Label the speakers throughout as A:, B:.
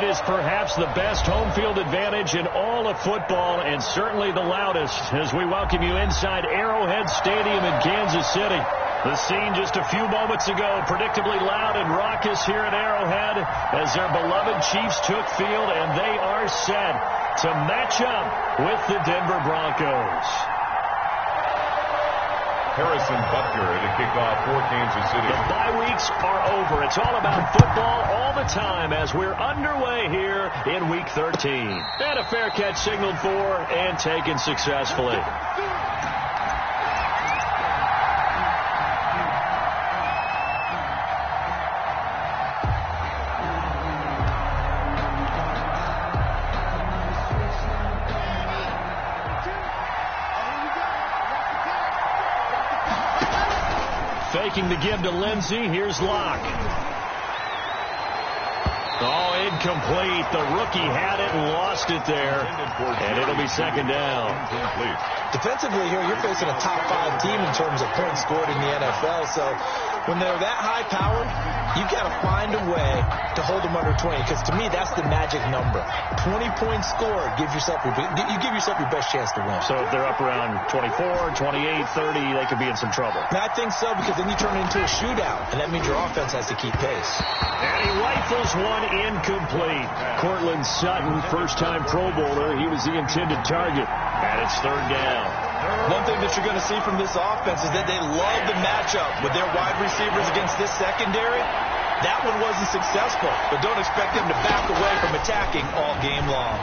A: It is perhaps the best home field advantage in all of football, and certainly the loudest, as we welcome you inside Arrowhead Stadium in Kansas City. The scene just a few moments ago, predictably loud and raucous here at Arrowhead as their beloved Chiefs took field, and they are set to match up with the Denver Broncos.
B: Harrison Butker to kick off for Kansas City.
A: The bye weeks are over. It's all about football all the time as we're underway here in Week 13. And a fair catch signaled for and taken successfully. Faking the give to Lindsey. Here's Locke. Oh, incomplete. The rookie had it and lost it there. And it'll be second down.
C: Defensively here, you're facing a top 5 team in terms of points scored in the NFL. So when they're that high powered, you've got to find a way to hold them under 20. Because to me, that's the magic number. 20 points scored, you give yourself your best chance to win.
A: So if they're up around 24, 28, 30, they could be in some trouble.
C: And I think so, because then you turn it into a shootout, and that means your offense has to keep pace.
A: And he rifles one incomplete. Cortland Sutton, first-time Pro Bowler. He was the intended target. And it's third down.
C: One thing that you're going to see from this offense is that they love the matchup with their wide receivers against this secondary. That one wasn't successful, but don't expect them to back away from attacking all game long.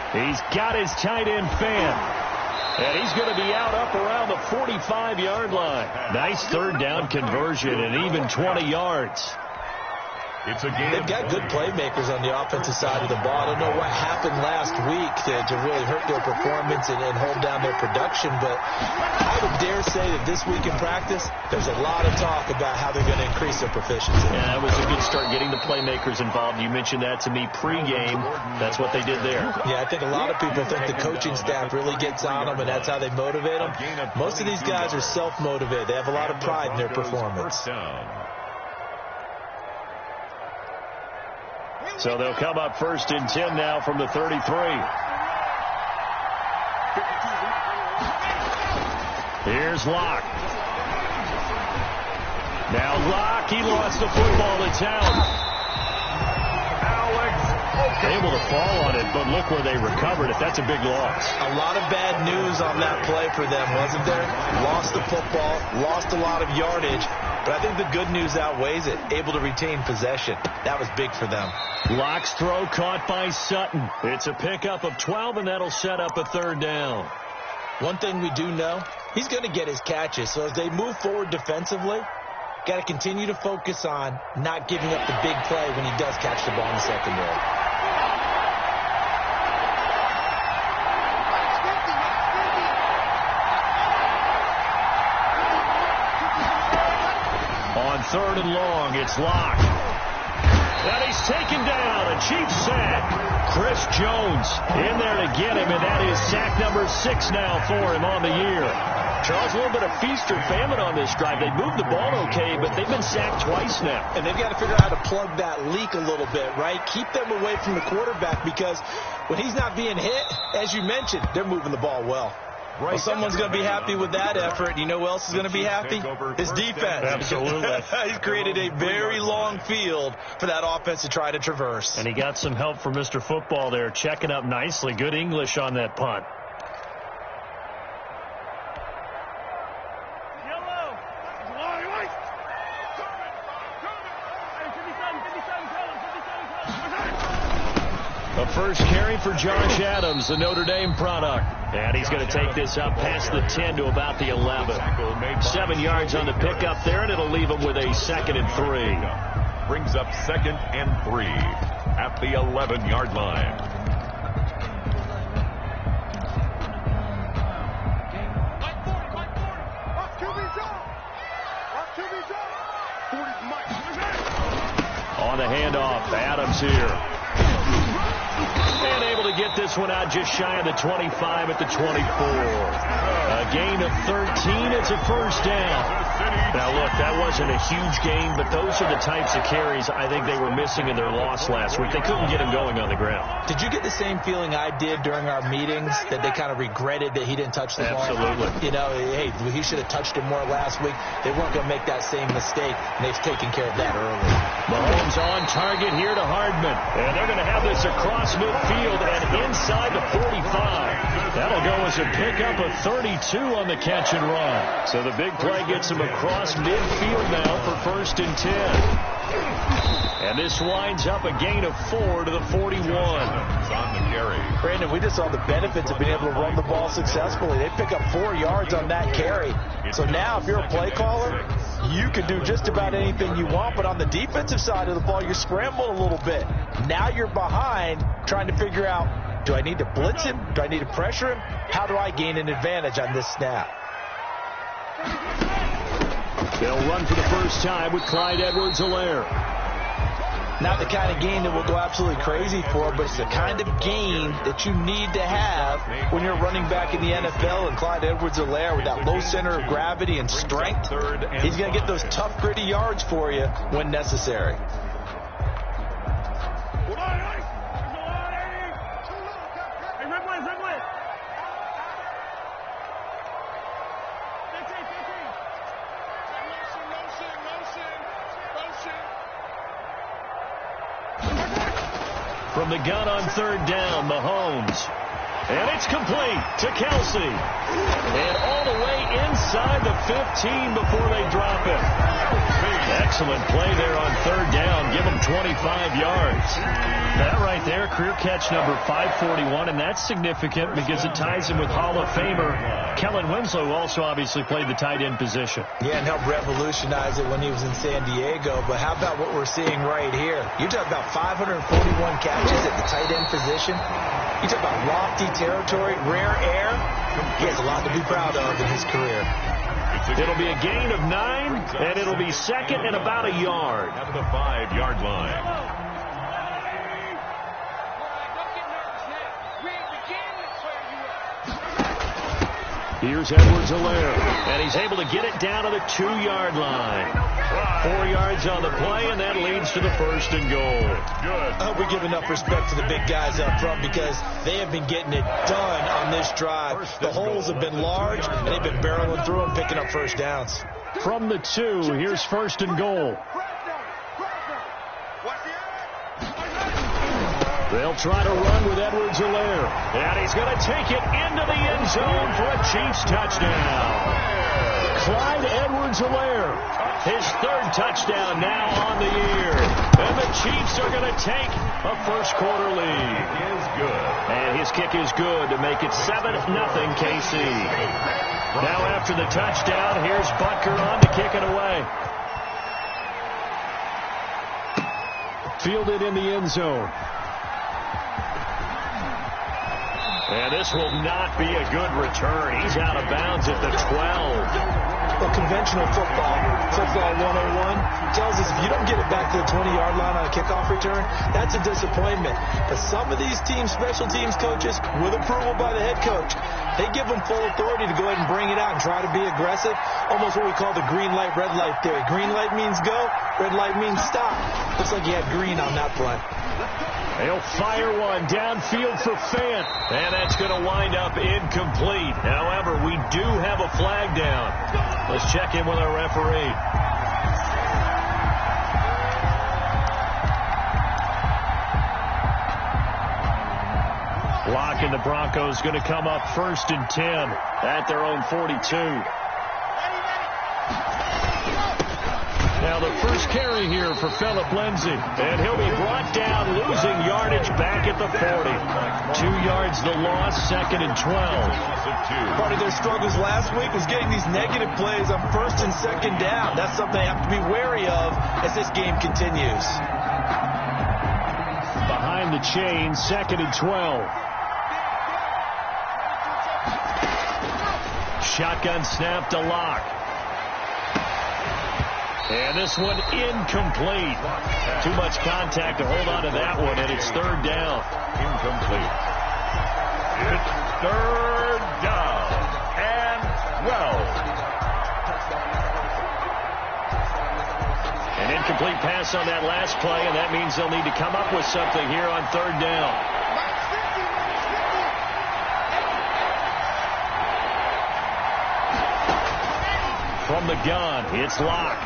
A: He's got his tight end fan. And he's going to be out up around the 45-yard line. Nice third down conversion and even 20 yards.
B: It's a game.
C: They've got good playmakers on the offensive side of the ball. I don't know what happened last week to really hurt their performance and hold down their production, but I would dare say that this week in practice, there's a lot of talk about how they're going to increase their proficiency.
A: Yeah, that was a good start getting the playmakers involved. You mentioned that to me pregame. That's what they did there.
C: Yeah, I think a lot of people think the coaching staff really gets on them, and that's how they motivate them. Most of these guys are self-motivated. They have a lot of pride in their performance.
A: So they'll come up first and 10 now from the 33. Here's Locke. Now Locke, he lost the football. It's out. Able to fall on it, but look where they recovered it. That's a big loss.
C: A lot of bad news on that play for them, wasn't there? Lost the football, lost a lot of yardage, but I think the good news outweighs it. Able to retain possession. That was big for them.
A: Locke's throw caught by Sutton. It's a pickup of 12, and that'll set up a third down.
C: One thing we do know, he's going to get his catches. So as they move forward defensively, got to continue to focus on not giving up the big play when he does catch the ball in the secondary.
A: On third and long, it's Locke. And he's taken down. A Chief sack. Chris Jones in there to get him, and that is sack number 6 now for him on the year. Charles, a little bit of feast or famine on this drive. They moved the ball okay, but they've been sacked twice now.
C: And they've got to figure out how to plug that leak a little bit, right? Keep them away from the quarterback, because when he's not being hit, as you mentioned, they're moving the ball well. Well, someone's going to be happy with that effort. You know who else is going to be happy? His defense.
A: Absolutely.
C: He's created a very long field for that offense to try to traverse.
A: And he got some help from Mr. Football there, checking up nicely. Good English on that punt. A first carry for Josh Adams, the Notre Dame product. And he's going to take this up past the 10 to about the 11. 7 yards on the pickup there, and it'll leave him with a 2nd and 3.
B: Brings up 2nd and 3 at the 11-yard line.
A: On the handoff, Adams here. And able to get this one out just shy of the 25 at the 24. A gain of 13. It's a first down. Now, look, that wasn't a huge gain, but those are the types of carries I think they were missing in their loss last week. They couldn't get him going on the ground.
C: Did you get the same feeling I did during our meetings, that they kind of regretted that he didn't touch the ball?
A: Absolutely.
C: You know, hey, he should have touched it more last week. They weren't going to make that same mistake, and they've taken care of that early.
A: Mahomes on target here to Hardman. And they're going to have this across midfield and inside the 45. That'll go as a pickup of 32 on the catch and run. So the big play gets him across midfield now for 1st and 10. And this winds up a gain of 4 to the 41.
B: On the carry.
C: Brandon, we just saw the benefits of being able to run the ball successfully. They pick up 4 yards on that carry. So now if you're a play caller, you can do just about anything you want. But on the defensive side of the ball, you're scrambling a little bit. Now you're behind trying to figure out, do I need to blitz him? Do I need to pressure him? How do I gain an advantage on this snap?
A: They'll run for the first time with Clyde Edwards-Helaire.
C: Not the kind of gain that we'll go absolutely crazy for, but it's the kind of gain that you need to have when you're running back in the NFL. And Clyde Edwards-Helaire, with that low center of gravity and strength, he's going to get those tough, gritty yards for you when necessary.
A: From the gun on 3rd down, Mahomes. And it's complete to Kelsey. And all the way inside the 15 before they drop it. Excellent play there on 3rd down. Give him 25 yards. That right there, career catch number 541, and that's significant because it ties him with Hall of Famer Kellen Winslow, who also obviously played the tight end position.
C: Yeah, and helped revolutionize it when he was in San Diego. But how about what we're seeing right here? You talk about 541 catches at the tight end position. You talk about lofty territory, rare air. He has a lot to be proud of in his career.
A: It'll be a gain of 9, and it'll be 2nd and about a yard.
B: At the 5-yard line.
A: Here's Edwards-Helaire, and he's able to get it down to the 2-yard line. 4 yards on the play, and that leads to the 1st and goal.
C: Good. I hope we give enough respect to the big guys up front because they have been getting it done on this drive. The holes have been large, and they've been barreling through them, picking up first downs.
A: From the 2, here's 1st and goal. They'll try to run with Edwards-Helaire. And he's going to take it into the end zone for a Chiefs touchdown. Clyde Edwards-Helaire, his 3rd touchdown now on the year. And the Chiefs are going to take a first-quarter lead.
B: Is good.
A: And his kick is good to make it 7-0 KC. Now after the touchdown, here's Butker on to kick it away. Fielded in the end zone. And this will not be a good return. He's out of bounds at the 12.
C: Well, conventional football 101, tells us if you don't get it back to the 20-yard line on a kickoff return, that's a disappointment. But some of these teams, special teams coaches, with approval by the head coach, they give them full authority to go ahead and bring it out and try to be aggressive. Almost what we call the green light, red light theory. Green light means go, red light means stop. Looks like you had green on that play.
A: They'll fire one downfield for Fant, and that's going to wind up incomplete. However, we do have a flag down. Let's check in with our referee. Blocking the Broncos going to come up 1st and 10 at their own 42. Now the first carry here for Phillip Lindsay. And he'll be brought down, losing yardage back at the 40. 2 yards the loss, 2nd and 12.
C: Part of their struggles last week was getting these negative plays on 1st and 2nd down. That's something they have to be wary of as this game continues.
A: Behind the chain, 2nd and 12. Shotgun snap to Locke. And this one incomplete. Too much contact to hold on to that one, and it's 3rd down.
B: Incomplete. It's third down and 12.
A: An incomplete pass on that last play, and that means they'll need to come up with something here on third down. From the gun, it's Locke.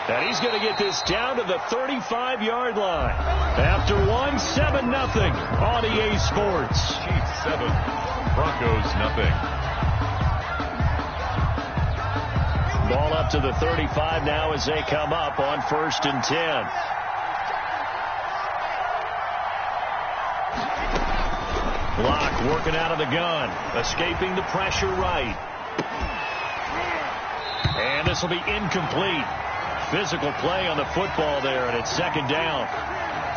A: And he's going to get this down to the 35-yard line. After 7-0 on EA Sports.
B: Chiefs 7, Broncos nothing.
A: Ball up to the 35 now as they come up on 1st and 10. Locke working out of the gun, escaping the pressure right. And this will be incomplete. Physical play on the football there, and it's 2nd down.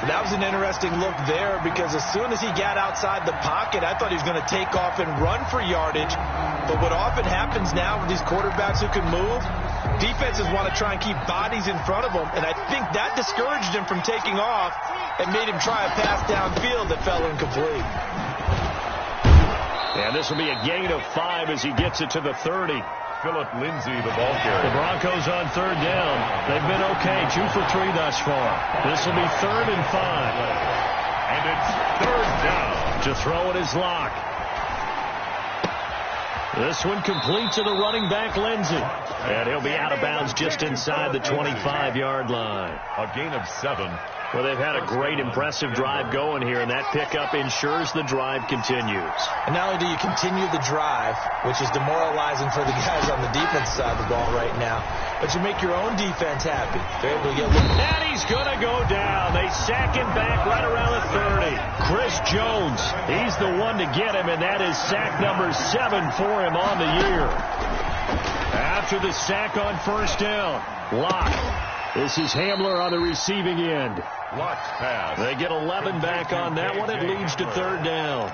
C: That was an interesting look there because as soon as he got outside the pocket, I thought he was going to take off and run for yardage. But what often happens now with these quarterbacks who can move, defenses want to try and keep bodies in front of them, and I think that discouraged him from taking off and made him try a pass downfield that fell incomplete.
A: And this will be a gain of 5 as he gets it to the 30.
B: Philip Lindsay, the ball carrier.
A: The Broncos on 3rd down. They've been okay, 2 for 3 thus far. This will be 3rd and 5.
B: And it's 3rd down.
A: To throw it is Locke. This one complete to the running back, Lindsay. And he'll be out of bounds just inside the 25-yard line.
B: A gain of 7.
A: Well, they've had a great, impressive drive going here, and that pickup ensures the drive continues.
C: And not only do you continue the drive, which is demoralizing for the guys on the defense side of the ball right now, but you make your own defense happy. They're able to get
A: and he's going to go down. They sack him back right around the 30. Chris Jones, he's the one to get him, and that is sack number 7 for him on the year. After the sack on 1st down, Locke. This is Hamler on the receiving end.
B: Locke's pass.
A: They get 11 back on that one. It leads to 3rd down.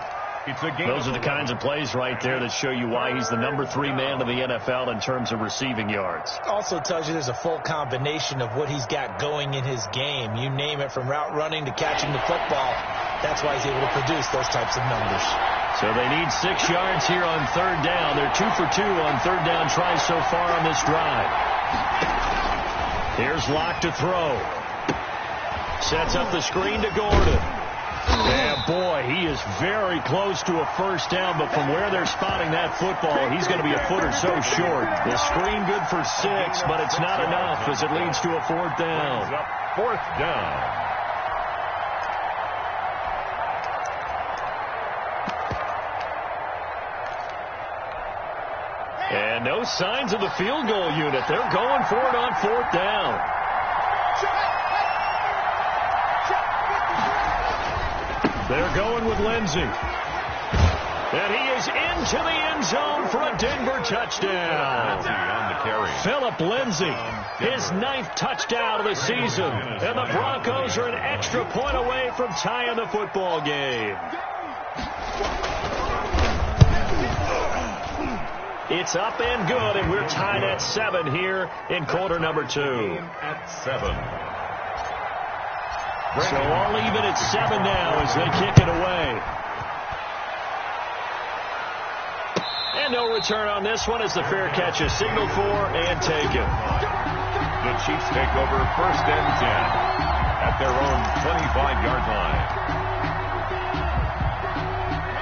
A: Those are the kinds of plays right there that show you why he's the number 3 man in the NFL in terms of receiving yards.
C: Also tells you there's a full combination of what he's got going in his game. You name it, from route running to catching the football. That's why he's able to produce those types of numbers.
A: So they need 6 yards here on 3rd down. They're 2 for 2 on 3rd down tries so far on this drive. Here's Locke to throw. Sets up the screen to Gordon. Yeah, boy, he is very close to a 1st down, but from where they're spotting that football, he's going to be a foot or so short. The screen good for 6, but it's not enough as it leads to a 4th down.
B: 4th down.
A: And no signs of the field goal unit. They're going for it on 4th down. They're going with Lindsay. And he is into the end zone for a Denver touchdown.
B: On the carry.
A: Philip Lindsay, his 9th touchdown of the season. And the Broncos are an extra point away from tying the football game. It's up and good, and we're tied at 7 here in quarter number 2.
B: At 7.
A: So all even at 7 now as they kick it away. And no return on this one as the fair catch is signaled for and taken.
B: The Chiefs take over 1st and 10 at their own 25-yard line.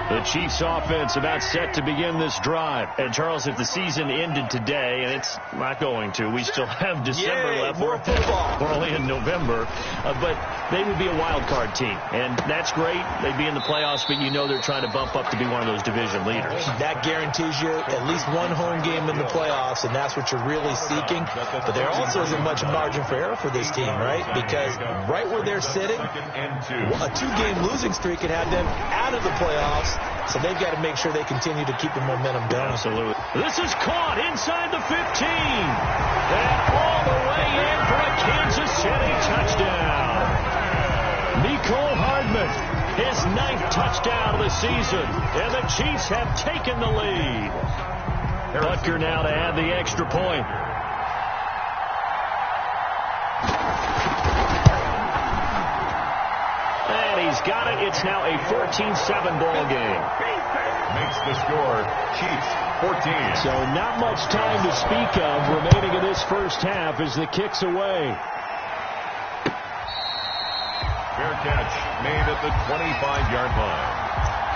A: The Chiefs offense about set to begin this drive. And Charles, if the season ended today, and it's not going to, we still have December left.
C: More football.
A: We're only in November, but they would be a wild card team. And that's great. They'd be in the playoffs, but you know they're trying to bump up to be one of those division leaders.
C: That guarantees you at least one home game in the playoffs, and that's what you're really seeking. But there also isn't much margin for error for this team, right? Because right where they're sitting, a 2-game losing streak could have them out of the playoffs. So they've got to make sure they continue to keep the momentum going.
A: Absolutely. This is caught inside the 15. And all the way in for a Kansas City touchdown. Mecole Hardman, his 9th touchdown of the season. And the Chiefs have taken the lead. Butker now to add the extra point. And he's got it. It's now a 14-7 ball game.
B: Makes the score Chiefs 14.
A: So not much time to speak of remaining in this first half as the kick's away.
B: Fair catch made at the 25-yard line.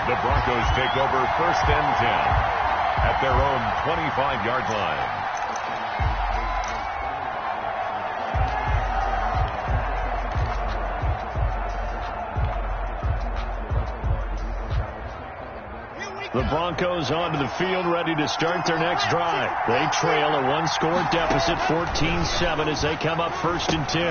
B: The Broncos take over 1st and 10 at their own 25-yard line.
A: The Broncos onto the field, ready to start their next drive. They trail a one-score deficit, 14-7, as they come up 1st and 10.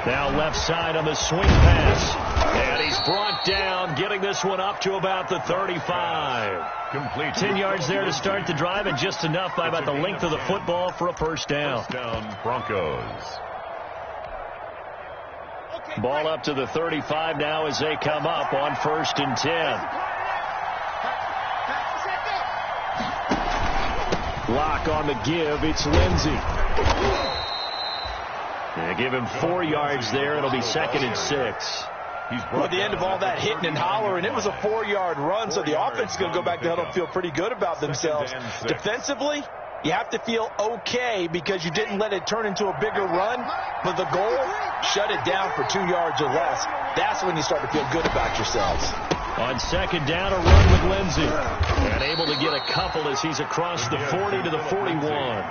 A: Now left side on the swing pass. And he's brought down, getting this one up to about the 35.
B: Complete.
A: 10 yards there to start the drive, and just enough by about the length of the football for a first down.
B: First down, Broncos.
A: Ball up to the 35 now as they come up on 1st and 10. Lock on the give. It's Lindsey. They give him 4 yards there. It'll be 2nd and 6.
C: Well, at the end of all that hitting and hollering, it was a 4-yard run, so the offense is going to go back to huddle and feel pretty good about themselves. Defensively, you have to feel okay because you didn't let it turn into a bigger run, but the goal, shut it down for 2 yards or less. That's when you start to feel good about yourselves.
A: On 2nd down, a run with Lindsey. And able to get a couple as he's across the 40 to the 41.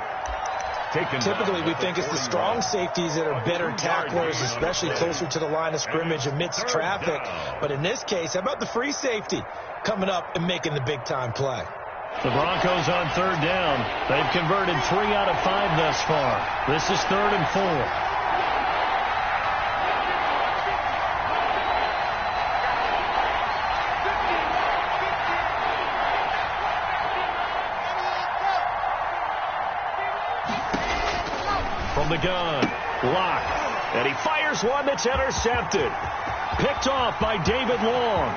C: Typically, we think it's the strong safeties that are better tacklers, especially closer to the line of scrimmage amidst traffic. But in this case, how about the free safety coming up and making the big-time play?
A: The Broncos on 3rd down. They've converted 3 out of 5 thus far. This is 3rd and 4. From the gun, Lock, and he fires one that's intercepted. Picked off by David Long.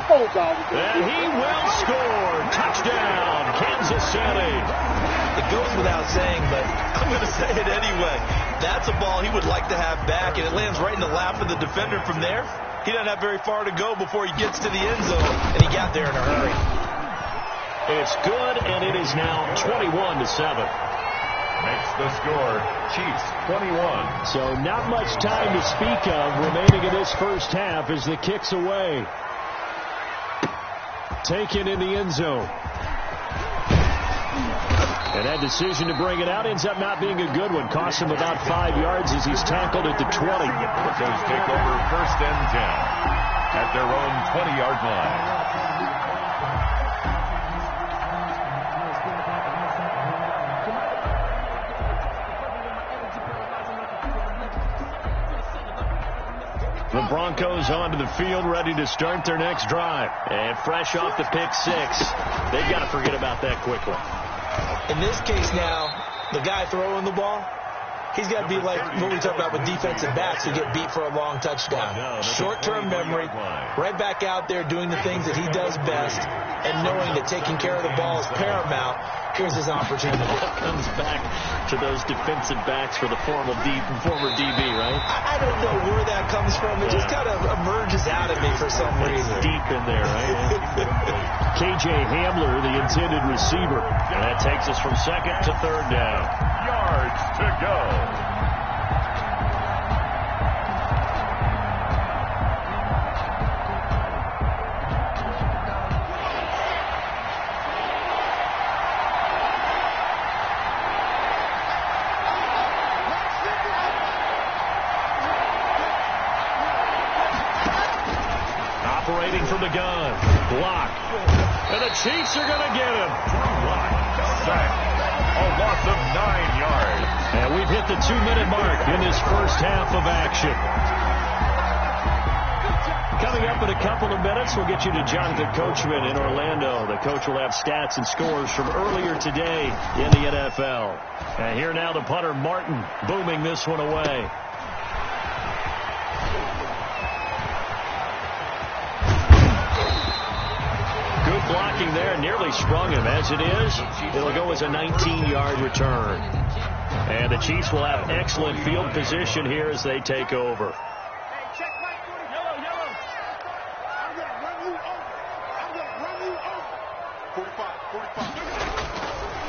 A: And he will score. Touchdown, Kansas City.
C: It goes without saying, but I'm going to say it anyway. That's a ball he would like to have back, and it lands right in the lap of the defender from there. He doesn't have very far to go before he gets to the end zone, and he got there in a hurry.
A: It's good, and it is now 21-7.
B: Makes the score Chiefs 21.
A: So not much time to speak of remaining in this first half as the kick's away. Taken in the end zone. And that decision to bring it out ends up not being a good one. Costs him about 5 yards as he's tackled at the 20.
B: Broncos take over 1st and 10 at their own 20-yard line.
A: The Broncos onto the field, ready to start their next drive. And fresh off the pick 6, they've got to forget about that quickly.
C: In this case now, the guy throwing the ball, he's got to be like what we talk about with defensive backs who get beat for a long touchdown. Short-term memory, right back out there doing the things that he does best, and knowing that taking care of the ball is paramount. Here's his opportunity.
A: Comes back to those defensive backs for the former DB, right?
C: I don't know where that comes from. It just kind of emerges out of me for some reason.
A: Deep in there, right? KJ Hamler, the intended receiver. And that takes us from 2nd to 3rd down.
B: Yards to go.
A: Operating from the gun. Block. And the Chiefs are going to get him.
B: Block. Sack. A loss of 9 yards.
A: And we've hit the 2-minute mark in this first half of action. Coming up in a couple of minutes, we'll get you to Jonathan Coachman in Orlando. The coach will have stats and scores from earlier today in the NFL. And here now the punter, Martin, booming this one away. Blocking there, nearly sprung him. As it is, it'll go as a 19-yard return. And the Chiefs will have excellent field position here as they take over.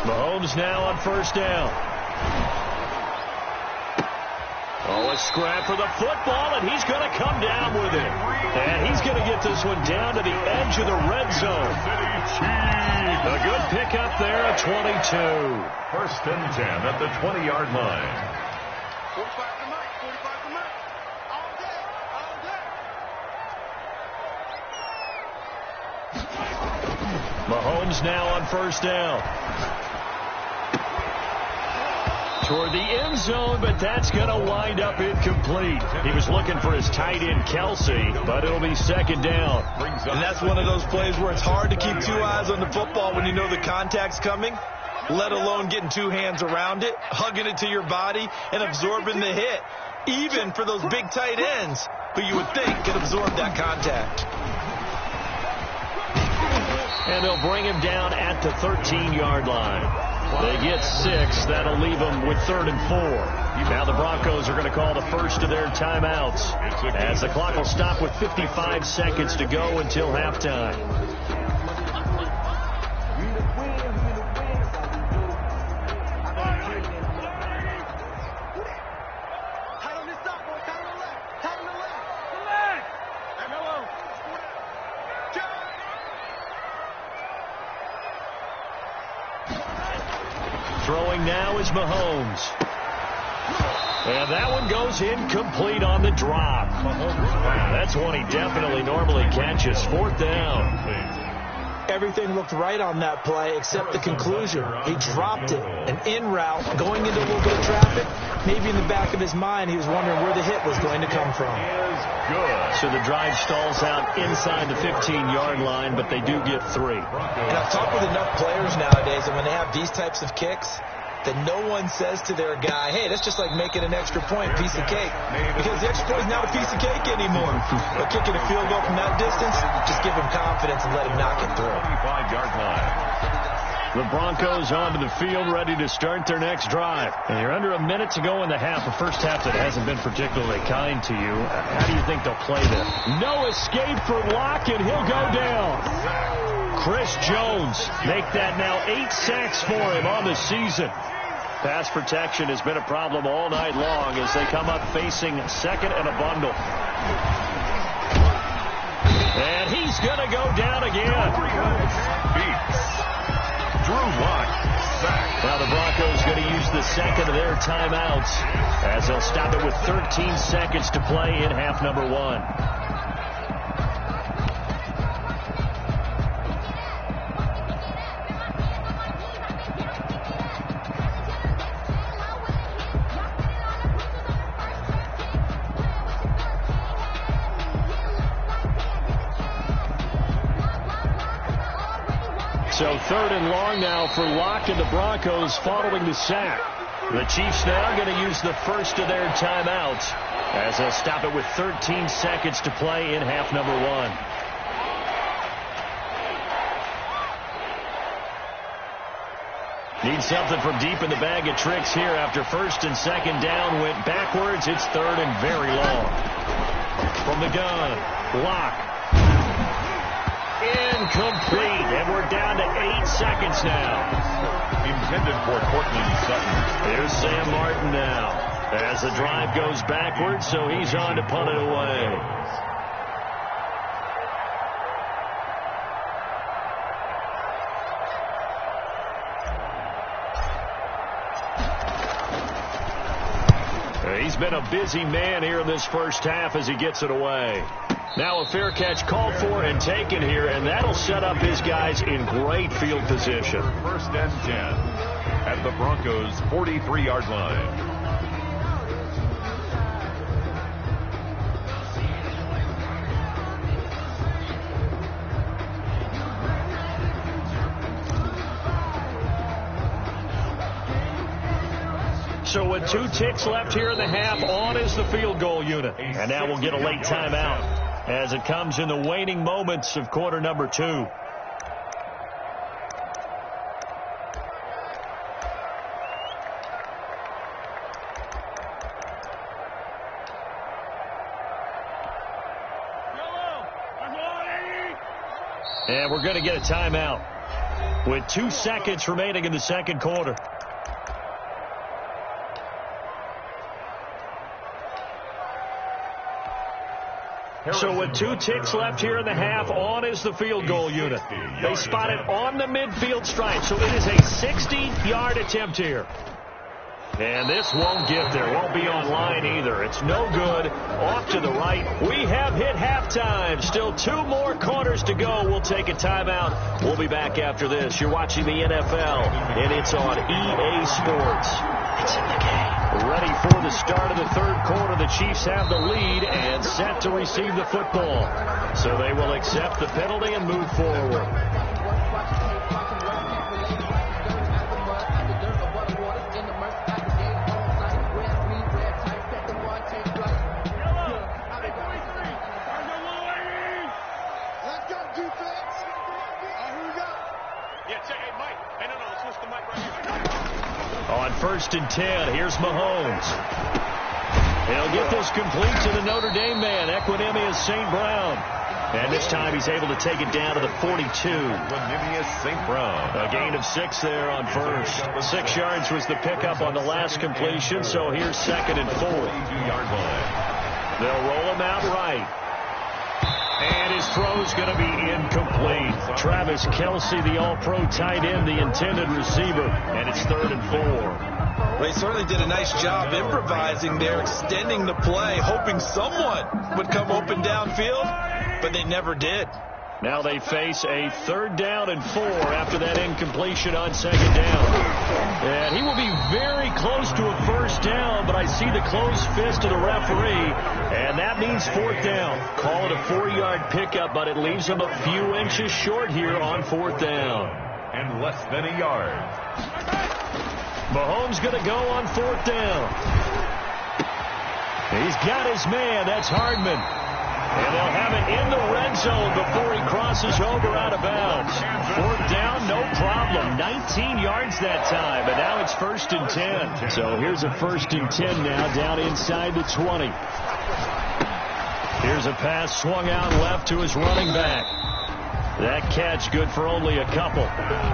A: Mahomes now on first down. Oh, a scrap for the football, and he's going to come down with it. And he's going to get this one down to the edge of the red zone. A good pickup there at 22.
B: First and 10 at the 20-yard line.
D: 45 to Mike, 45 to Mike. All day, all day.
A: Mahomes now on first down. Toward the end zone, but that's going to wind up incomplete. He was looking for his tight end, Kelsey, but it'll be second down.
C: And that's one of those plays where it's hard to keep two eyes on the football when you know the contact's coming, let alone getting two hands around it, hugging it to your body, and absorbing the hit, even for those big tight ends who you would think could absorb that contact.
A: And they'll bring him down at the 13-yard line. They get 6. That'll leave them with 3rd and 4. Now the Broncos are going to call the first of their timeouts as the clock will stop with 55 seconds to go until halftime. Throwing now is Mahomes. And that one goes incomplete on the drop. That's one he definitely normally catches. 4th down.
C: Everything looked right on that play except the conclusion. He dropped it. An in route, going into a little bit of traffic. Maybe in the back of his mind he was wondering where the hit was going to come from.
A: So the drive stalls out inside the 15-yard line, but they do get 3.
C: And I've talked with enough players nowadays, and when they have these types of kicks, that no one says to their guy, hey, that's just like making an extra point, piece of cake. Because the extra point is not a piece of cake anymore. But kicking a field goal from that distance, just give him confidence and let him knock it through.
B: 25-yard line.
A: The Broncos onto the field, ready to start their next drive. And you're under a minute to go in the half, a first half that hasn't been particularly kind to you. How do you think they'll play this? No escape for Locke, and he'll go down. Chris Jones make that now 8 sacks for him on the season. Pass protection has been a problem all night long as they come up facing second and a bundle. And he's going to go down again.
B: Drew Lock, sack.
A: Now the Broncos going to use the second of their timeouts as they'll stop it with 13 seconds to play in half number 1. So 3rd and long now for Locke and the Broncos following the sack. The Chiefs now going to use the first of their timeouts as they'll stop it with 13 seconds to play in half number 1. Need something from deep in the bag of tricks here after 1st and 2nd down went backwards. It's 3rd and very long. From the gun, Locke. Incomplete, and we're down to 8 seconds now.
B: Intended for Courtland Sutton.
A: Here's Sam Martin now as the drive goes backwards, so he's on to punt it away. He's been a busy man here in this first half as he gets it away. Now a fair catch called for and taken here, and that'll set up his guys in great field position.
B: 1st and 10 at the Broncos' 43-yard line.
A: So with 2 ticks left here in the half, on is the field goal unit. And now we'll get a late timeout as it comes in the waning moments of quarter number 2. And we're going to get a timeout. with 2 seconds remaining in the second quarter. So with 2 ticks left here in the half, on is the field goal unit. They spot it on the midfield stripe, so it is a 60-yard attempt here. And this won't get there. Won't be on line either. It's no good. Off to the right. We have hit halftime. Still 2 more quarters to go. We'll take a timeout. We'll be back after this. You're watching the NFL, and it's on EA Sports. It's in the game. Ready for the start of the third quarter. The Chiefs have the lead and set to receive the football. So they will accept the penalty and move forward. On 1st and 10, here's Mahomes. He'll get this complete to the Notre Dame man, Equanimeous St. Brown. And this time he's able to take it down to the 42.
B: Equanimeous St. Brown.
A: A gain of 6 there on first. 6 yards was the pickup on the last completion, so here's 2nd and 4.
B: 2-yard line.
A: They'll roll him out right. And his throw's going to be incomplete. Travis Kelce, the all-pro tight end, the intended receiver, and it's 3rd and 4.
C: Well, he certainly did a nice job improvising there, extending the play, hoping someone would come open downfield, but they never did.
A: Now they face a 3rd down and 4 after that incompletion on 2nd down. And he will be very close to a 1st down, but I see the closed fist of the referee, and that means 4th down. Call it a 4-yard pickup, but it leaves him a few inches short here on 4th down.
B: And less than a yard.
A: Mahomes going to go on 4th down. He's got his man. That's Hardman. And they'll have it in the red zone before he crosses over out of bounds. 4th down, no problem. 19 yards that time, and now it's 1st and 10. So here's a 1st and 10 now down inside the 20. Here's a pass swung out left to his running back. That catch good for only a couple.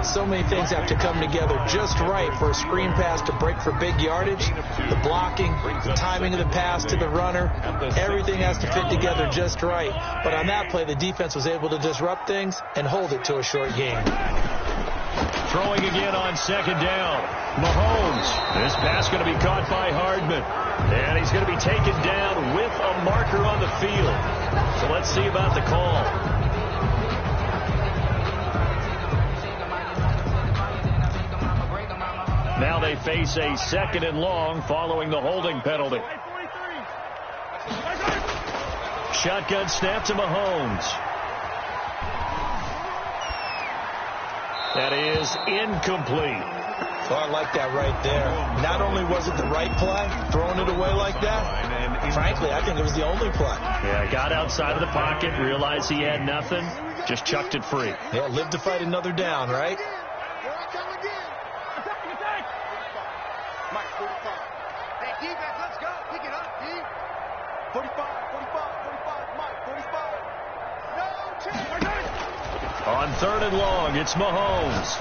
C: So many things have to come together just right for a screen pass to break for big yardage. The blocking, the timing of the pass to the runner, everything has to fit together just right. But on that play, the defense was able to disrupt things and hold it to a short game.
A: Throwing again on 2nd down. Mahomes. This pass going to be caught by Hardman. And he's going to be taken down with a marker on the field. So let's see about the call. Now they face a 2nd and long following the holding penalty. Shotgun snap to Mahomes. That is incomplete.
C: Oh, I like that right there. Not only was it the right play, throwing it away like that, frankly, I think it was the only play.
A: Yeah, got outside of the pocket, realized he had nothing, just chucked it free.
C: Yeah, live to fight another down, right?
D: Mike, 45. Hey, defense, let's go. Pick it up, D. 45, 45, Mike, 45. No chance.
A: On 3rd and long, it's Mahomes.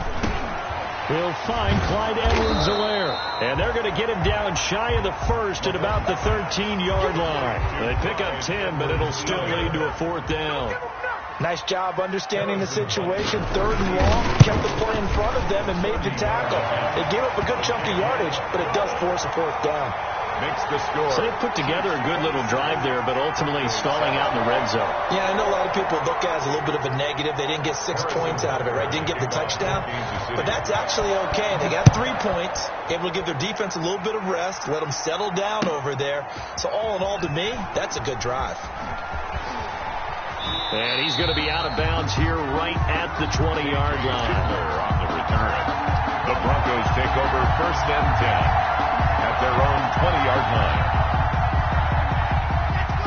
A: He'll find Clyde Edwards-Helaire. And they're going to get him down shy of the 1st at about the 13-yard line. They pick up 10, but it'll still lead to a 4th down.
C: Nice job understanding the situation. 3rd and long, kept the play in front of them and made the tackle. They gave up a good chunk of yardage, but it does force a 4th down.
B: Makes the score.
A: So they put together a good little drive there, but ultimately stalling out in the red zone.
C: Yeah, I know a lot of people look at it as a little bit of a negative. They didn't get 6 points out of it, right? Didn't get the touchdown. But that's actually okay. They got 3 points, able to give their defense a little bit of rest, let them settle down over there. So all in all, to me, that's a good drive.
A: And he's going to be out of bounds here right at the 20-yard line.
B: On the return. The Broncos take over 1st and 10 at their own 20-yard line.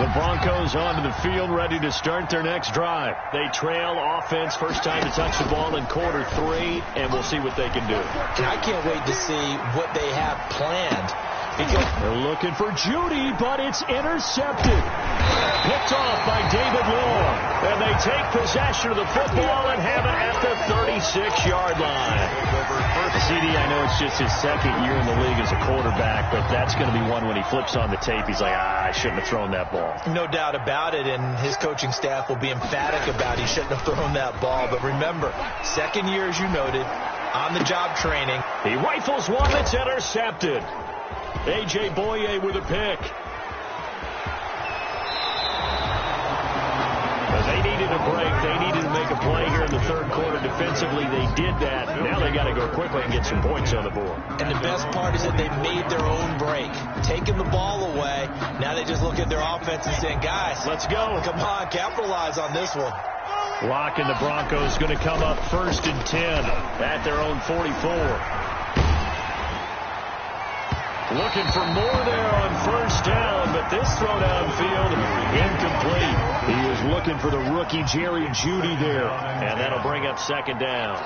A: The Broncos onto the field, ready to start their next drive. They trail offense, first time to touch the ball in quarter 3, and we'll see what they can do.
C: And I can't wait to see what they have planned. Because
A: they're looking for Judy, but it's intercepted. Picked off by David Long. And they take possession of the football and have it at the 36-yard line. CD, I know it's just his second year in the league as a quarterback, but that's going to be one when he flips on the tape. He's like, I shouldn't have thrown that ball.
C: No doubt about it, and his coaching staff will be emphatic about he shouldn't have thrown that ball. But remember, second year, as you noted, on-the-job training.
A: He rifles one that's intercepted. A.J. Boye with a pick. They needed a break. They needed to make a play here in the third quarter. Defensively, they did that. Now they got to go quickly and get some points on the board.
C: And the best part is that they made their own break. Taking the ball away. Now they just look at their offense and saying, guys, let's go. Come on, capitalize on this one.
A: Locke and the Broncos going to come up 1st and 10 at their own 44. Looking for more there on 1st down, but this throw downfield incomplete. He is looking for the rookie Jerry Jeudy there, and that'll bring up 2nd down.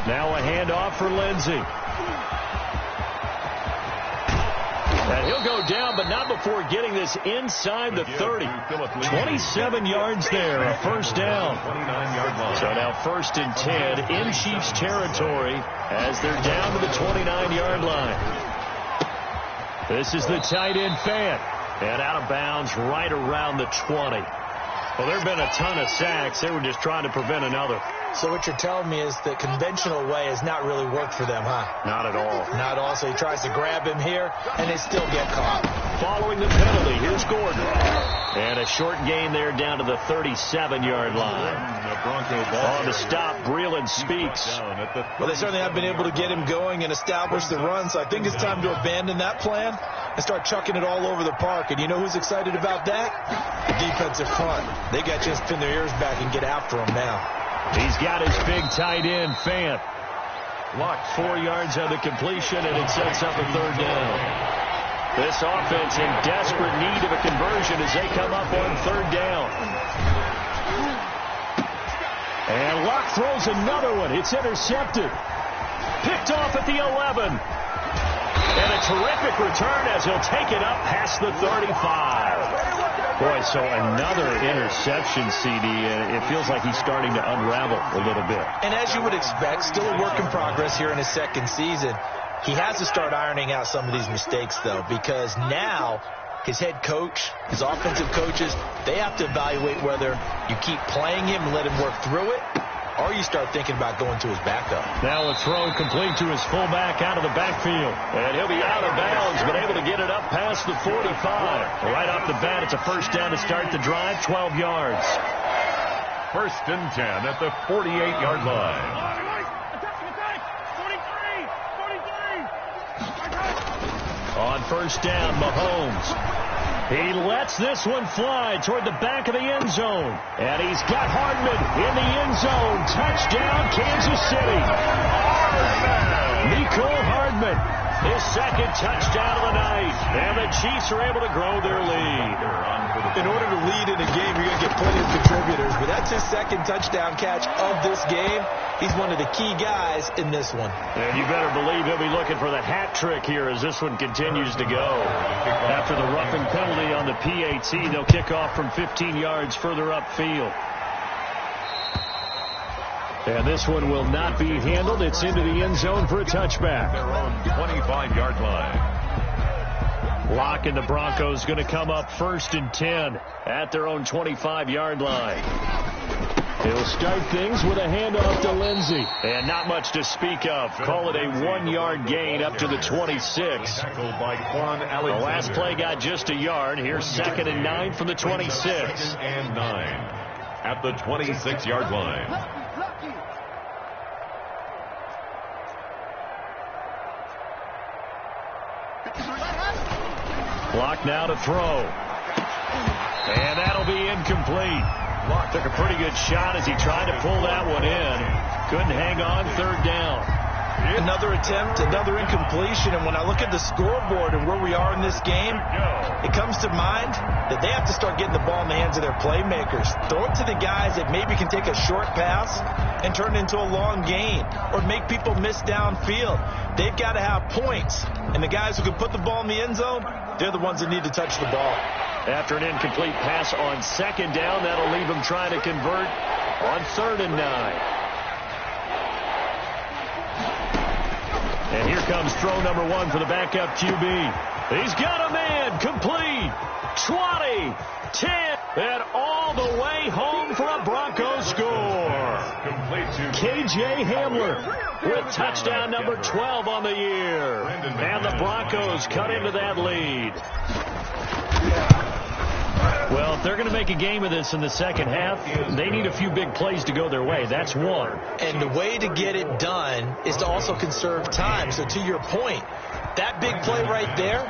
A: Now a handoff for Lindsey. And he'll go down, but not before getting this inside the 30. 27 yards there, a 1st down. So now 1st and 10 in Chiefs territory as they're down to the 29-yard line. This is the tight end Fant. And out of bounds right around the 20. Well, there have been a ton of sacks. They were just trying to prevent another.
C: So what you're telling me is the conventional way has not really worked for them, huh?
A: Not at all.
C: Not at all. So he tries to grab him here, and they still get caught.
A: Following the penalty, here's Gordon. And a short gain there down to the 37-yard line. On the stop, Breeland Speaks.
C: Well, they certainly have been able to get him going and establish the run, so I think it's time to abandon that plan and start chucking it all over the park. And you know who's excited about that? The defensive front. They got to just pin their ears back and get after him now.
A: He's got his big tight end, Fant. Locked 4 yards on the completion, and it sets up a 3rd down. This offense in desperate need of a conversion as they come up on 3rd down. And Locke throws another one. It's intercepted. Picked off at the 11. And a terrific return as he'll take it up past the 35. Boy, so another interception, CD. It feels like he's starting to unravel a little bit.
C: And as you would expect, still a work in progress here in his 2nd season. He has to start ironing out some of these mistakes, though, because now his head coach, his offensive coaches, they have to evaluate whether you keep playing him and let him work through it, or you start thinking about going to his backup.
A: Now a throw complete to his fullback out of the backfield. And he'll be out of bounds, but able to get it up past the 45. Right off the bat, it's a 1st down to start the drive, 12 yards.
B: 1st and 10 at the 48-yard line.
A: On 1st down, Mahomes. He lets this one fly toward the back of the end zone. And he's got Hardman in the end zone. Touchdown, Kansas City. Mecole Hardman, his 2nd touchdown of the night. And the Chiefs are able to grow their lead.
C: In order to lead in a game, you're going to get plenty of contributors. But that's his 2nd touchdown catch of this game. He's one of the key guys in this one.
A: And you better believe he'll be looking for the hat trick here as this one continues to go. After the roughing penalty on the PAT, they'll kick off from 15 yards further upfield. And this one will not be handled. It's into the end zone for a touchback.
B: Their own 25-yard line.
A: Locke and the Broncos going to come up 1st and 10 at their own 25-yard line. He'll start things with a handoff to Lindsey. And not much to speak of. Call it a 1-yard gain up to the 26.
B: Tackled by Quan
A: The
B: Alexander.
A: last play got just a yard. Here's 2nd and 9 from the 26.
B: 2nd and 9 at the 26-yard line.
A: Locke now to throw. And that'll be incomplete. Locke took a pretty good shot as he tried to pull that one in. Couldn't hang on, 3rd down.
C: Another attempt, another incompletion, and when I look at the scoreboard and where we are in this game, it comes to mind that they have to start getting the ball in the hands of their playmakers. Throw it to the guys that maybe can take a short pass and turn it into a long gain or make people miss downfield. They've got to have points, and the guys who can put the ball in the end zone, they're the ones that need to touch the ball.
A: after an incomplete pass on second down. That'll leave them trying to convert on 3rd and 9. And here comes throw number 1 for the backup QB. He's got a man. Complete. 20, 10, and all the way home for a Broncos score. K.J. Hamler with touchdown number 12 on the year. And the Broncos cut into that lead. Well, if they're going to make a game of this in the second half, they need a few big plays to go their way. That's one.
C: And the way to get it done is to also conserve time. So to your point, that big play right there,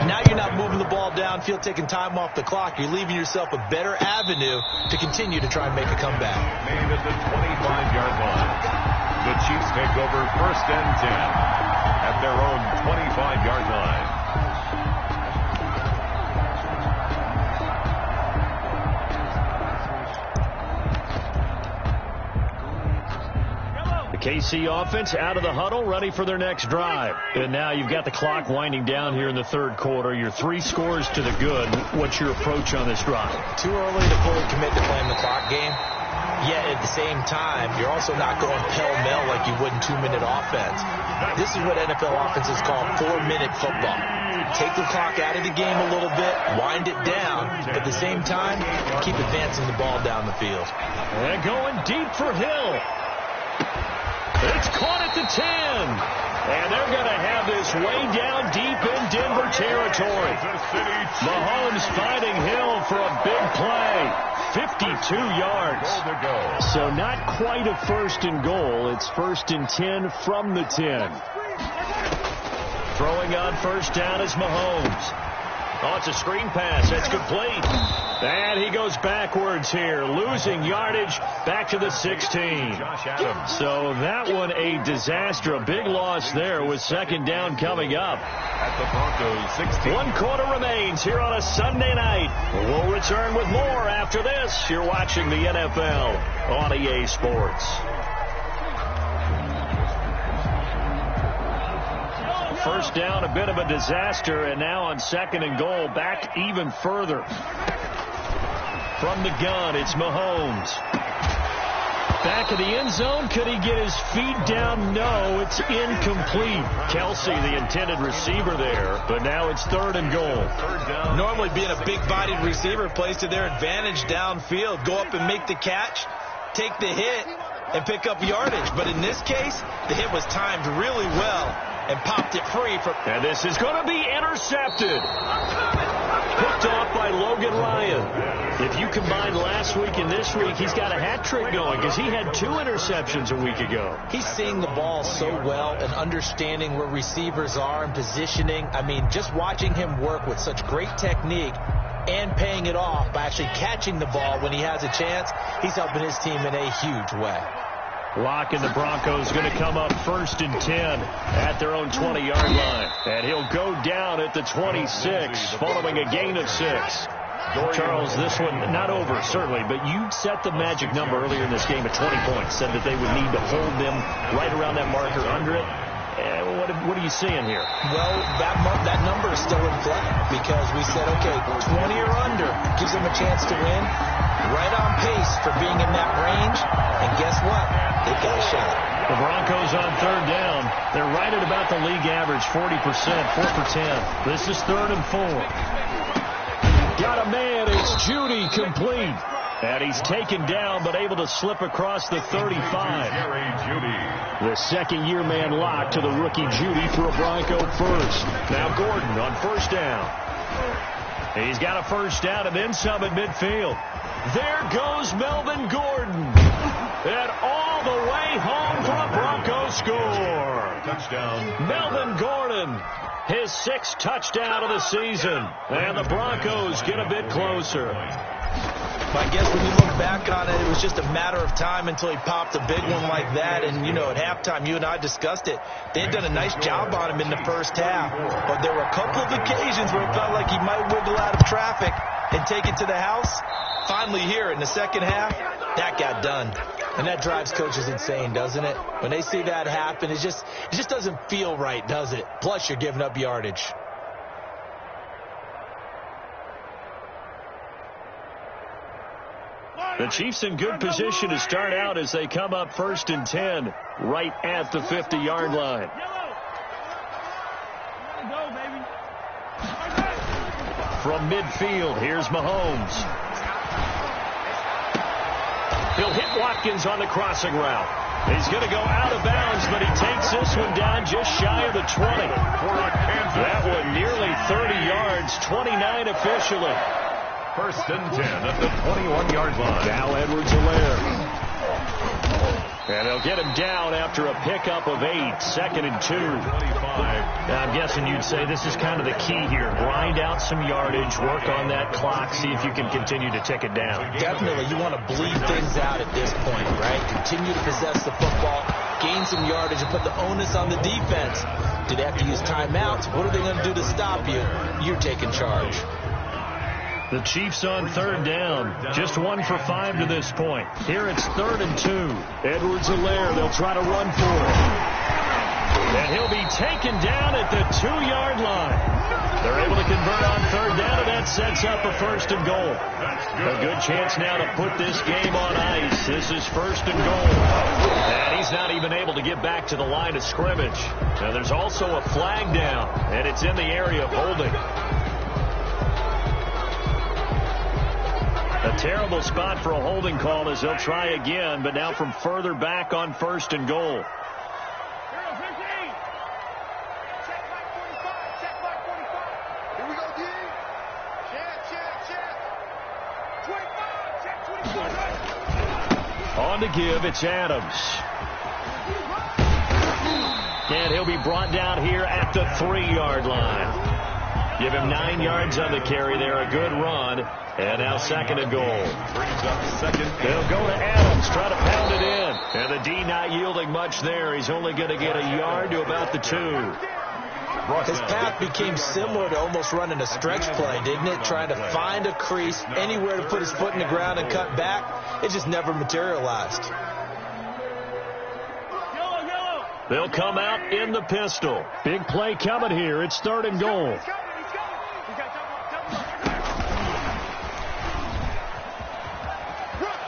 C: now you're not moving the ball downfield, taking time off the clock. You're leaving yourself a better avenue to continue to try and make a comeback.
B: Made at the 25-yard line. The Chiefs take over 1st and 10 at their own 25-yard line.
A: KC offense out of the huddle, ready for their next drive. And now you've got the clock winding down here in the 3rd quarter. You're 3 scores to the good. What's your approach on this drive?
C: Too early to fully commit to playing the clock game. Yet at the same time, you're also not going pell-mell like you would in 2-minute offense. This is what NFL offenses call 4-minute football. Take the clock out of the game a little bit, wind it down, but at the same time, keep advancing the ball down the field.
A: And going deep for Hill. It's caught at the 10. And they're going to have this way down deep in Denver territory. Mahomes finding Hill for a big play. 52 yards. So not quite a 1st and goal. It's 1st and 10 from the 10. Throwing on 1st down is Mahomes. Oh, it's a screen pass. That's complete. And he goes backwards here, losing yardage back to the 16. So that one a disaster. A big loss there with 2nd down coming up.
B: At the Broncos 16.
A: 1 quarter remains here on a Sunday night. We'll return with more after this. You're watching the NFL on EA Sports. First down, a bit of a disaster, and now on 2nd and goal, back even further. From the gun, it's Mahomes. Back of the end zone, could he get his feet down? No, it's incomplete. Kelsey, the intended receiver there, but now it's 3rd and goal.
C: Normally being a big-bodied receiver plays to their advantage downfield. Go up and make the catch, take the hit, and pick up yardage. But in this case, the hit was timed really well and popped it free.
A: And this is going to be intercepted. Picked off by Logan Ryan. If you combine last week and this week, he's got a hat trick going because he had 2 interceptions a week ago.
C: He's seeing the ball so well and understanding where receivers are and positioning. I mean, just watching him work with such great technique and paying it off by actually catching the ball when he has a chance, he's helping his team in a huge way.
A: Locke and the Broncos going to come up 1st and 10 at their own 20-yard line. And he'll go down at the 26 following a gain of 6. Charles, this one not over, certainly, but you set the magic number earlier in this game at 20 points, said that they would need to hold them right around that marker under it. What are you seeing here?
C: Well, that number is still in play because we said, okay, 20 or under gives them a chance to win. Right on pace for being in that range. And guess what? They've got a shot.
A: The Broncos on 3rd down. They're right at about the league average, 40%, 4 for 10. This is 3rd and 4. Got a man. It's Judy complete. And he's taken down, but able to slip across the 35. The 2nd-year man Locke to the rookie Judy for a Bronco first. Now Gordon on 1st down. He's got a 1st down and then some at midfield. There goes Melvin Gordon. And all the way home for a Broncos score.
B: Touchdown.
A: Melvin Gordon, his 6th touchdown of the season. And the Broncos get a bit closer.
C: I guess when you look back on it, it was just a matter of time until he popped a big one like that. And, you know, at halftime, you and I discussed it. They had done a nice job on him in the first half. But there were a couple of occasions where it felt like he might wiggle out of traffic and take it to the house. Finally here in the second half, that got done. And that drives coaches insane, doesn't it? When they see that happen, it just doesn't feel right, does it? Plus, you're giving up yardage.
A: The Chiefs in good position to start out as they come up 1st and 10 right at the 50-yard line. From midfield, here's Mahomes. He'll hit Watkins on the crossing route. He's going to go out of bounds, but he takes this one down just shy of the 20. That one nearly 30 yards, 29 officially.
B: 1st and 10 at the 21-yard line.
A: Now Edwards-Helaire. And they'll get him down after a pickup of 8, 2nd and 2.
E: I'm guessing you'd say this is kind of the key here. Grind out some yardage, work on that clock, see if you can continue to tick it down.
C: Definitely, you want to bleed things out at this point, right? Continue to possess the football, gain some yardage, and put the onus on the defense. Do they have to use timeouts? What are they going to do to stop you? You're taking charge.
A: The Chiefs on 3rd down. Just 1 for 5 to this point. Here it's 3rd and 2. Edwards-Helaire, they'll try to run for it. And he'll be taken down at the 2-yard line. They're able to convert on 3rd down, and that sets up a 1st and goal. A good chance now to put this game on ice. This is 1st and goal. And he's not even able to get back to the line of scrimmage. Now there's also a flag down, and it's in the area of holding. A terrible spot for a holding call as they'll try again, but now from further back on 1st and goal.
D: Here we go, D. Check. 25, check 24.
A: On to give, it's Adams. And he'll be brought down here at the 3-yard line. Give him 9 yards on the carry there, a good run. And now 2nd and goal.
B: Brings up 2nd.
A: They'll go to Adams, try to pound it in. And the D not yielding much there. He's only going to get a yard to about the 2.
C: His path became similar to almost running a stretch play, didn't it? Trying to find a crease, anywhere to put his foot in the ground and cut back. It just never materialized.
A: They'll come out in the pistol. Big play coming here. It's 3rd and goal.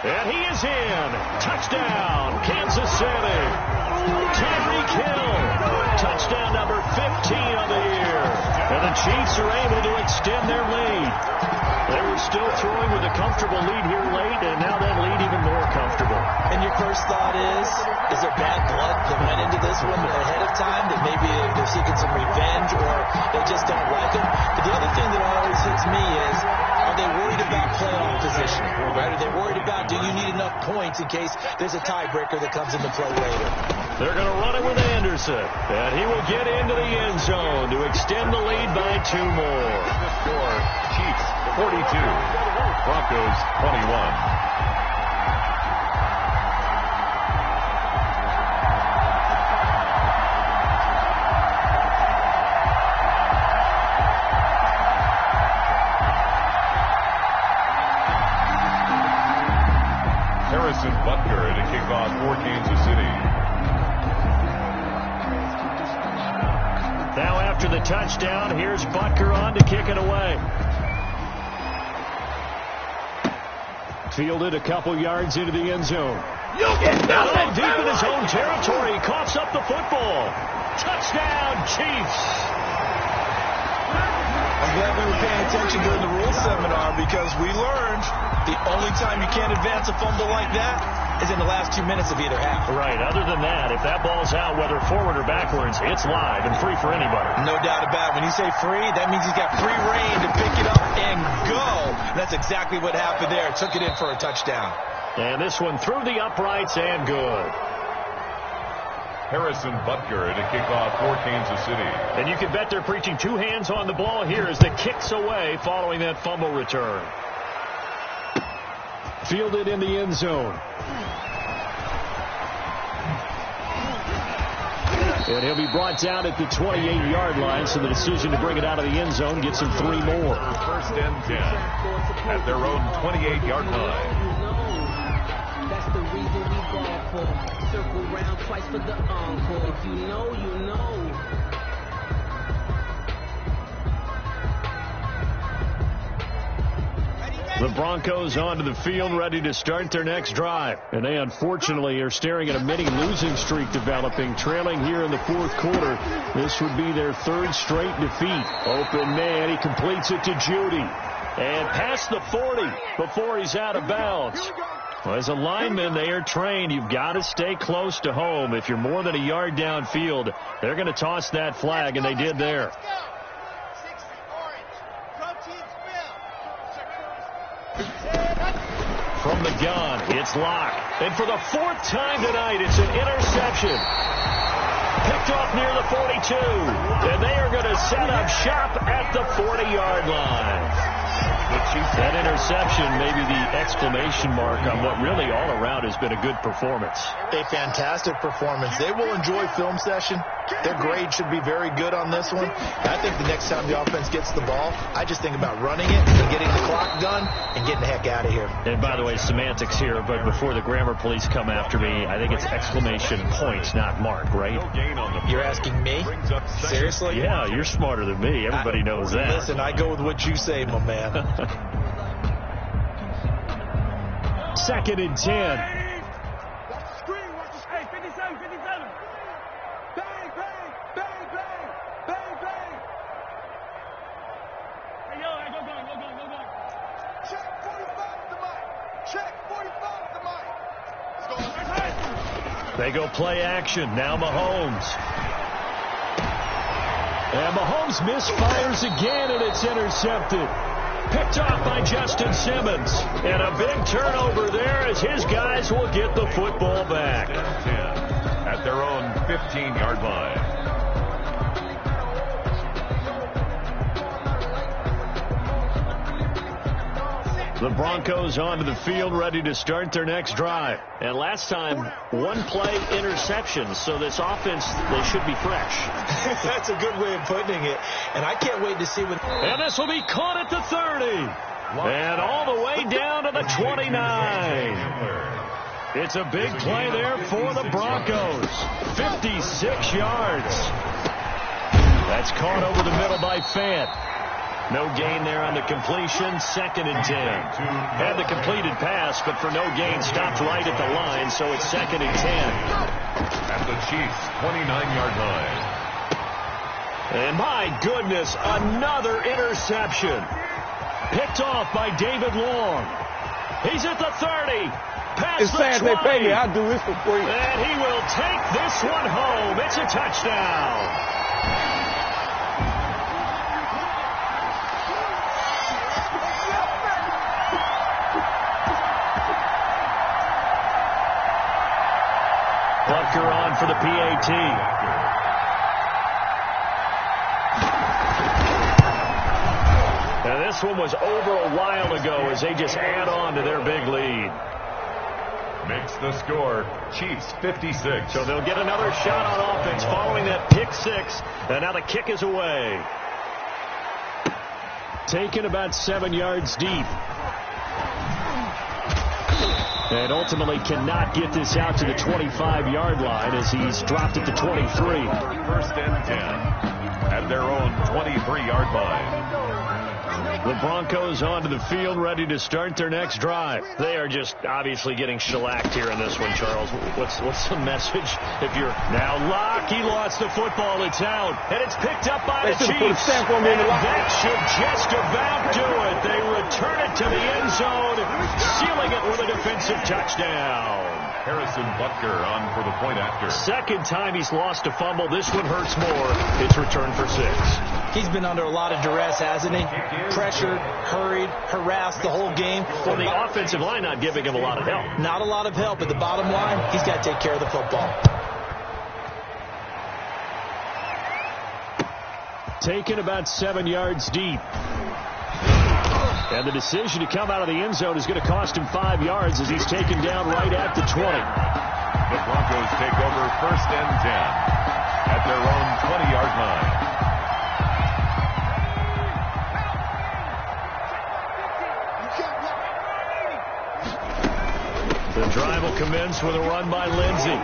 A: And he is in. Touchdown, Kansas City. Tyreek Hill. Touchdown number 15 of the year. And the Chiefs are able to extend their lead. They were still throwing with a comfortable lead here late, and now that lead even more comfortable.
C: And your first thought is there bad blood that went into this one ahead of time, that maybe they're seeking some revenge or they just don't like him? But the other thing that always hits me is, are they worried about playoff positioning? Right? Are they worried about, do you need enough points in case there's a tiebreaker that comes into play later?
A: They're going to run it with Anderson, and he will get into the end zone to extend the lead by 2 more.
B: The score, Chiefs 42, Broncos 21. Harrison Butker to kick off for Kansas City.
A: Now after the touchdown, here's Butker on to kick it away. Fielded a couple yards into the end zone. Now deep in his own territory, he coughs up the football. Touchdown, Chiefs.
C: I'm glad we were paying attention during the rules seminar, because we learned the only time you can't advance a fumble like that is in the last 2 minutes of either half.
A: Right. Other than that, if that ball's out, whether forward or backwards, it's live and free for anybody.
C: No doubt about it. When you say free, that means he's got free reign to pick it up and go. And that's exactly what happened there. Took it in for a touchdown.
A: And this one through the uprights and good.
B: Harrison Butker to kick off for Kansas City.
A: And you can bet they're preaching 2 hands on the ball here as the kick's away following that fumble return. Fielded in the end zone. And he'll be brought down at the 28-yard line, so the decision to bring it out of the end zone gets him 3 more.
B: 1st and 10 at their own 28-yard line.
F: That's the reason we ball for. Circle round twice for the encore. If you know, you know. Ready, ready.
A: The Broncos onto the field, ready to start their next drive. And they unfortunately are staring at a mini losing streak developing, trailing here in the fourth quarter. This would be their third straight defeat. Open man, he completes it to Judy. And past the 40 before he's out of bounds. Well, as a lineman, they are trained. You've got to stay close to home. If you're more than a yard downfield, they're going to toss that flag, and they did there. From the gun, it's Locke. And for the fourth time tonight, it's an interception. Picked off near the 42. And they are going to set up shop at the 40-yard line. That interception may be the exclamation mark on what really all around has been a good performance.
C: A fantastic performance. They will enjoy film session. Their grade should be very good on this one. I think the next time the offense gets the ball, I just think about running it and getting the clock done and getting the heck out of here.
A: And by the way, semantics here, but before the grammar police come after me, I think it's exclamation points, not mark, right?
C: You're asking me? Seriously?
A: Yeah, you're smarter than me. Everybody knows that.
C: Listen, I go with what you say, my man.
A: 2nd and 10. They go play action. Now Mahomes. And Mahomes misfires again, and it's intercepted. Picked off by Justin Simmons. And a big turnover there as his guys will get the football back.
B: At their own 15-yard line.
A: The Broncos onto the field, ready to start their next drive. And last time, one-play interception, so this offense, they should be fresh.
C: That's a good way of putting it. And I can't wait to see what...
A: And this will be caught at the 30. And all the way down to the 29. It's a big play there for the Broncos. 56 yards. That's caught over the middle by Fant. No gain there on the completion. 2nd and 10. Had the completed pass, but for no gain, stopped right at the line, so it's 2nd and 10.
B: At the Chiefs' 29-yard line.
A: And my goodness, another interception. Picked off by David Long. He's at the 30. Past the 20.
G: They pay me. I'll do this for free.
A: And he will take this one home. It's a touchdown. Butker on for the PAT. And this one was over a while ago as they just add on to their big lead.
B: Makes the score Chiefs 56.
A: So they'll get another shot on offense following that pick six. And now the kick is away. Taken about 7 yards deep. And ultimately cannot get this out to the 25-yard line as he's dropped at the 23.
B: 1st and 10 at their own 23-yard line.
A: The Broncos onto the field, ready to start their next drive. They are just obviously getting shellacked here in this one, Charles. What's the message? If you're now Locke, he lost the football. It's out, and it's picked up by the Chiefs. And that should just about do it. They return it to the end zone, sealing it with a defensive touchdown.
B: Harrison Butker on for the point after. 2nd
A: time he's lost a fumble. This one hurts more. It's returned for 6.
C: He's been under a lot of duress, hasn't he? Pressured, hurried, harassed the whole game.
A: Well, the offensive line not giving him a lot of help.
C: Not a lot of help, but the bottom line, he's got to take care of the football.
A: Taken about 7 yards deep. And the decision to come out of the end zone is going to cost him 5 yards as he's taken down right at the 20.
B: The Broncos take over 1st and 10 at their own 20-yard line.
A: The drive will commence with a run by Lindsey.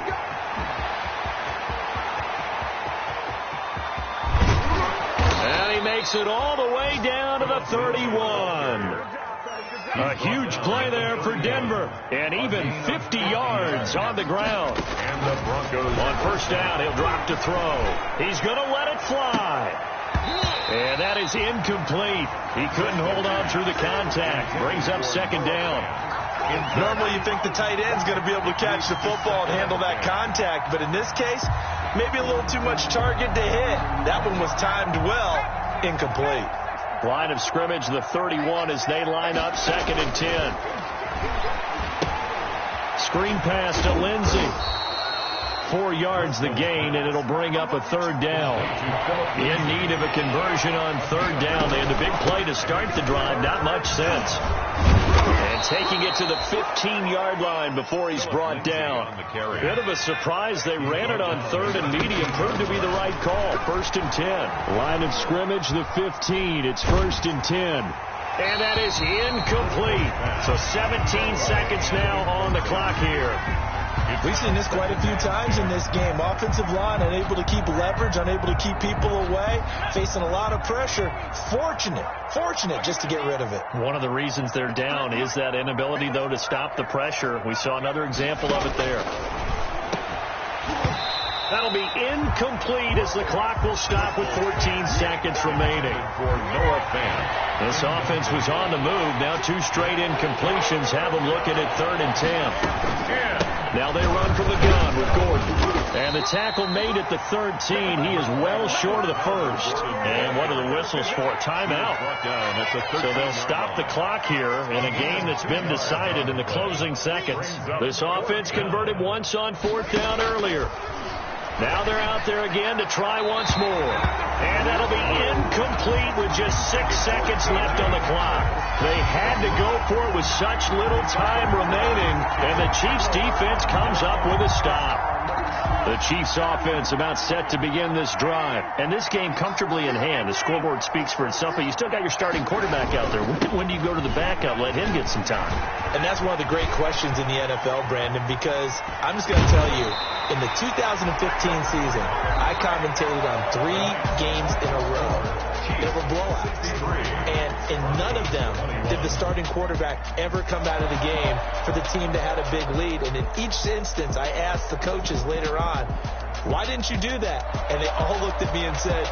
A: And he makes it all the way down to the 31. A huge play there for Denver, and even 50 yards on the ground.
B: And the Broncos
A: on first down, he'll drop to throw. He's going to let it fly. And that is incomplete. He couldn't hold on through the contact. Brings up second down.
C: Normally you think the tight end's going to be able to catch the football and handle that contact, but in this case, maybe a little too much target to hit. That one was timed well. Incomplete.
A: Line of scrimmage, the 31 as they line up, 2nd and 10. Screen pass to Lindsey. 4 yards the gain, and it'll bring up a 3rd down. In need of a conversion on 3rd down. They had a big play to start the drive, not much sense. And taking it to the 15-yard line before he's brought down. Bit of a surprise. They ran it on 3rd and medium. Proved to be the right call. 1st and 10. Line of scrimmage, the 15. It's 1st and 10. And that is incomplete. So 17 seconds now on the clock here.
C: We've seen this quite a few times in this game. Offensive line unable to keep leverage, unable to keep people away, facing a lot of pressure. Fortunate just to get rid of it.
A: One of the reasons they're down is that inability, though, to stop the pressure. We saw another example of it there. That'll be incomplete as the clock will stop with 14 seconds remaining.
B: For Noah Fant.
A: This offense was on the move. Now 2 straight incompletions have them looking at 3rd and 10. Now they run from the gun with Gordon. And the tackle made at the 13. He is well short of the first. And what are the whistles for? Timeout. So they'll stop the clock here in a game that's been decided in the closing seconds. This offense converted once on 4th down earlier. Now they're out there again to try once more. And that'll be incomplete with just 6 seconds left on the clock. They had to go for it with such little time remaining, and the Chiefs defense comes up with a stop. The Chiefs offense about set to begin this drive. And this game comfortably in hand. The scoreboard speaks for itself, but you still got your starting quarterback out there. When do you go to the backup? Let him get some time.
C: And that's one of the great questions in the NFL, Brandon, because I'm just going to tell you, in the 2015 season, I commentated on 3 games in a row. They were blowouts. And in none of them did the starting quarterback ever come out of the game for the team that had a big lead. And in each instance, I asked the coaches later on, why didn't you do that? And they all looked at me and said,